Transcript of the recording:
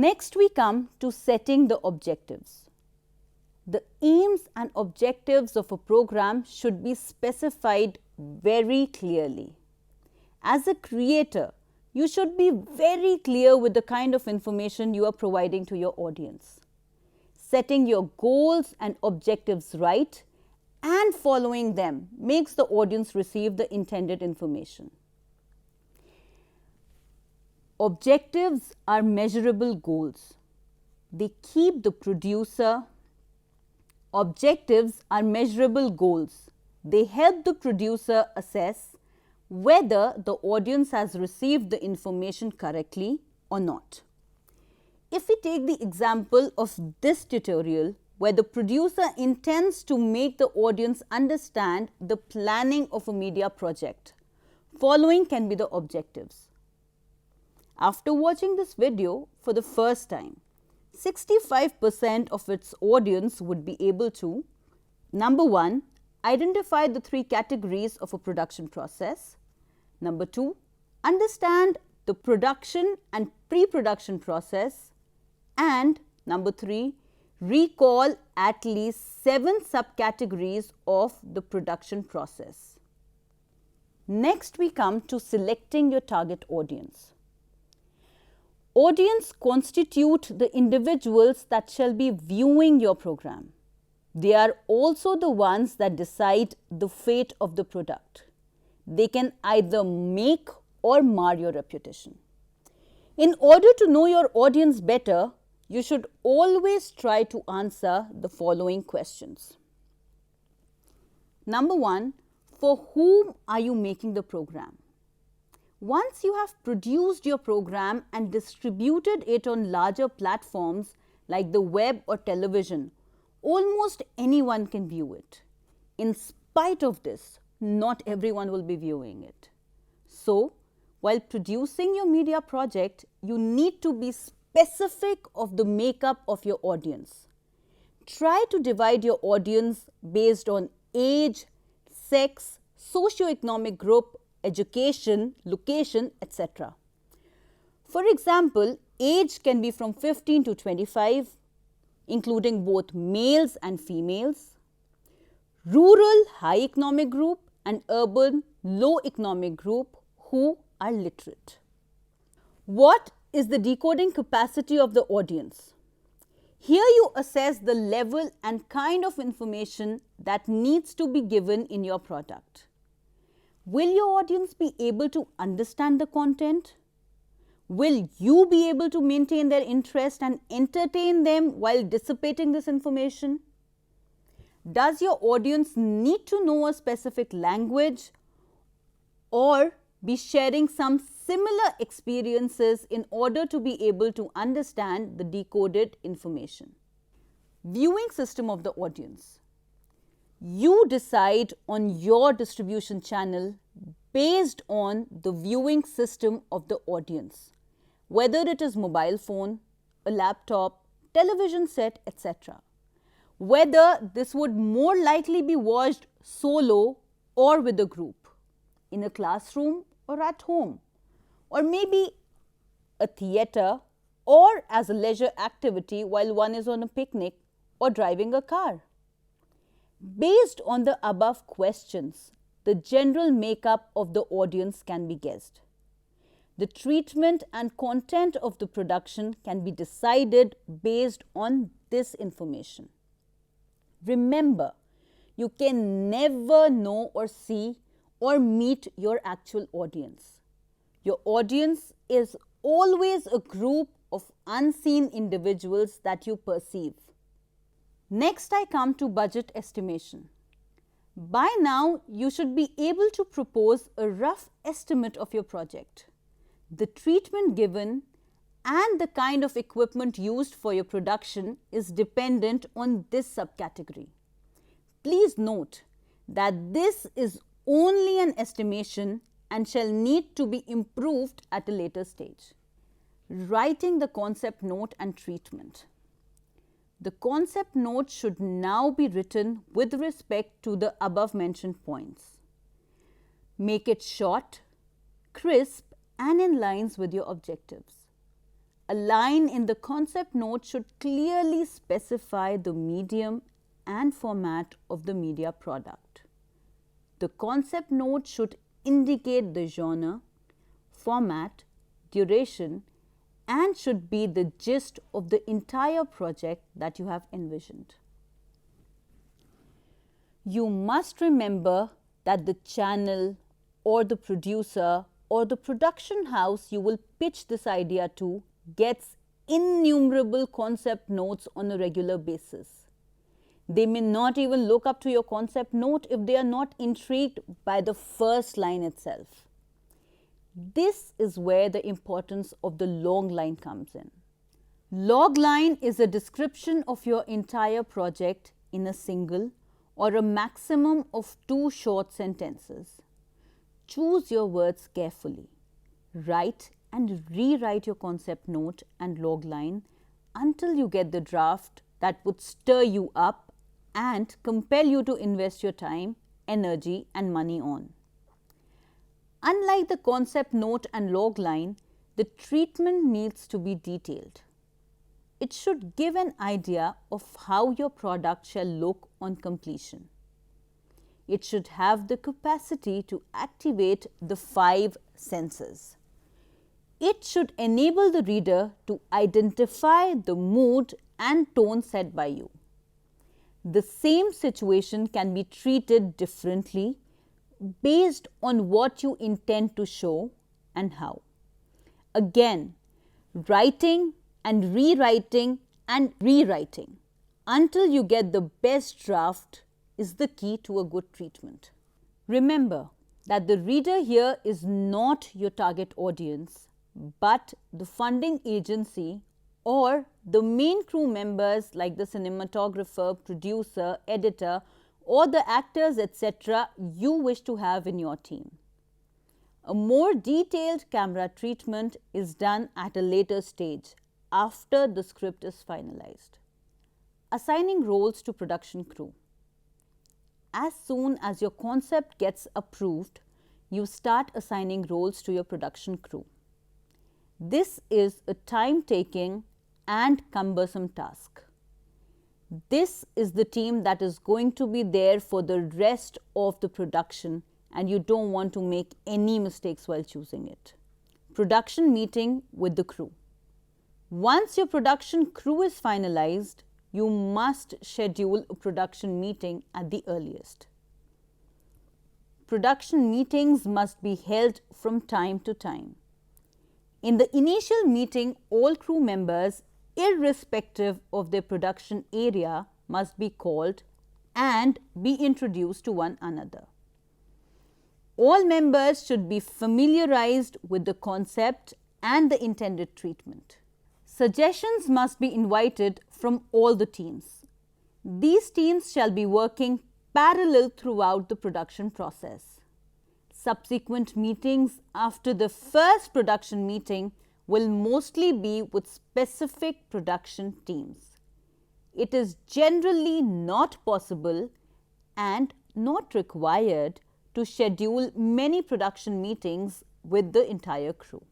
Next, we come to setting the objectives. The aims and objectives of a program should be specified very clearly. As a creator, you should be very clear with the kind of information you are providing to your audience. Setting your goals and objectives right and following them makes the audience receive the intended information. Objectives are measurable goals. They keep the producer. Objectives are measurable goals. They help the producer assess whether the audience has received the information correctly or not. If we take the example of this tutorial, where the producer intends to make the audience understand the planning of a media project, following can be the objectives. After watching this video for the first time, 65% of its audience would be able to, number 1, identify the 3 categories of a production process. Number 2, understand the production and pre-production process. And number 3, recall at least 7 subcategories of the production process. Next, we come to selecting your target audience. Audience constitute the individuals that shall be viewing your program. They are also the ones that decide the fate of the product. They can either make or mar your reputation. In order to know your audience better, you should always try to answer the following questions. Number 1, for whom are you making the program? Once you have produced your program and distributed it on larger platforms like the web or television, almost anyone can view it. In spite of this, not everyone will be viewing it. So, while producing your media project, you need to be specific of the makeup of your audience. Try to divide your audience based on age, sex, socioeconomic group, education, location, etc. For example, age can be from 15 to 25, including both males and females, rural high economic group and urban low economic group who are literate. What is the decoding capacity of the audience? Here you assess the level and kind of information that needs to be given in your product. Will your audience be able to understand the content? Will you be able to maintain their interest and entertain them while dissipating this information? Does your audience need to know a specific language or be sharing some similar experiences in order to be able to understand the decoded information? Viewing system of the audience. You decide on your distribution channel based on the viewing system of the audience, whether it is mobile phone, a laptop, television set, etc. Whether this would more likely be watched solo or with a group, in a classroom or at home, or maybe a theatre or as a leisure activity while one is on a picnic or driving a car. Based on the above questions, the general makeup of the audience can be guessed. The treatment and content of the production can be decided based on this information. Remember, you can never know or see or meet your actual audience. Your audience is always a group of unseen individuals that you perceive. Next, I come to budget estimation. By now, you should be able to propose a rough estimate of your project. The treatment given and the kind of equipment used for your production is dependent on this subcategory. Please note that this is only an estimation and shall need to be improved at a later stage. Writing the concept note and treatment. The concept note should now be written with respect to the above mentioned points. Make it short, crisp and in lines with your objectives. a line in the concept note should clearly specify the medium and format of the media product. The concept note should indicate the genre, format, duration, and should be the gist of the entire project that you have envisioned. You must remember that the channel or the producer or the production house you will pitch this idea to gets innumerable concept notes on a regular basis. They may not even look up to your concept note if they are not intrigued by the first line itself. This is where the importance of the long line comes in. Log line is a description of your entire project in a single or a maximum of 2 short sentences. Choose your words carefully. Write and rewrite your concept note and log line until you get the draft that would stir you up and compel you to invest your time, energy and money on. Unlike the concept note and log line, the treatment needs to be detailed. It should give an idea of how your product shall look on completion. It should have the capacity to activate the 5 senses. It should enable the reader to identify the mood and tone set by you. The same situation can be treated differently based on what you intend to show and how. Again, writing and rewriting and rewriting until you get the best draft is the key to a good treatment. Remember that the reader here is not your target audience, but the funding agency or the main crew members like the cinematographer, producer, editor, or the actors, etc. you wish to have in your team. A more detailed camera treatment is done at a later stage after the script is finalized. Assigning roles to production crew. As soon as your concept gets approved, you start assigning roles to your production crew. This is a time-taking and cumbersome task. This is the team that is going to be there for the rest of the production and you don't want to make any mistakes while choosing it. Production meeting with the crew. Once your production crew is finalized, you must schedule a production meeting at the earliest. Production meetings must be held from time to time. In the initial meeting, all crew members, irrespective of their production area, must be called and be introduced to one another. All members should be familiarized with the concept and the intended treatment. Suggestions must be invited from all the teams. These teams shall be working parallel throughout the production process. Subsequent meetings after the first production meeting will mostly be with specific production teams. It is generally not possible and not required to schedule many production meetings with the entire crew.